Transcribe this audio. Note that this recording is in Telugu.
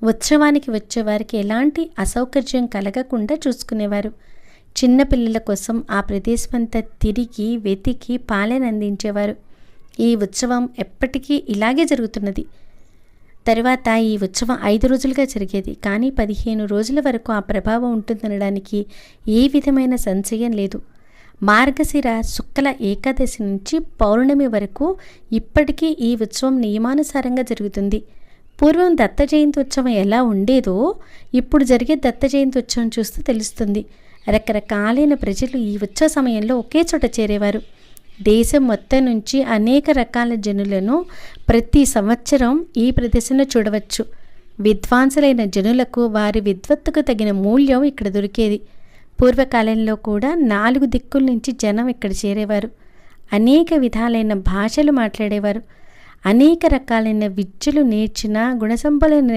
ఉత్సవానికి వచ్చేవారికి ఎలాంటి అసౌకర్యం కలగకుండా చూసుకునేవారు. చిన్నపిల్లల కోసం ఆ ప్రదేశమంతా తిరిగి వెతికి పాలెను అందించేవారు. ఈ ఉత్సవం ఎప్పటికీ ఇలాగే జరుగుతున్నది. తరువాత ఈ ఉత్సవం 5 రోజులుగా జరిగేది. కానీ 15 రోజుల వరకు ఆ ప్రభావం ఉంటుందనడానికి ఏ విధమైన సంశయం లేదు. మార్గశిర శుక్ల ఏకాదశి నుంచి పౌర్ణమి వరకు ఇప్పటికీ ఈ ఉత్సవం నియమానుసారంగా జరుగుతుంది. పూర్వం దత్త జయంతి ఉత్సవం ఎలా ఉండేదో ఇప్పుడు జరిగే దత్త జయంతి ఉత్సవం చూస్తే తెలుస్తుంది. రకరకాలైన ప్రజలు ఈ ఉత్సవ సమయంలో ఒకే చోట చేరేవారు. దేశం మొత్తం నుంచి అనేక రకాల జనులను ప్రతి సంవత్సరం ఈ ప్రదేశంలో చూడవచ్చు. విద్వాంసులైన జనులకు వారి విద్వత్తుకు తగిన మూల్యం ఇక్కడ దొరికేది. పూర్వకాలంలో కూడా 4 దిక్కుల నుంచి జనం ఇక్కడ చేరేవారు. అనేక విధాలైన భాషలు మాట్లాడేవారు. అనేక రకాలైన విద్యలు నేర్చిన గుణసంపన్నులైన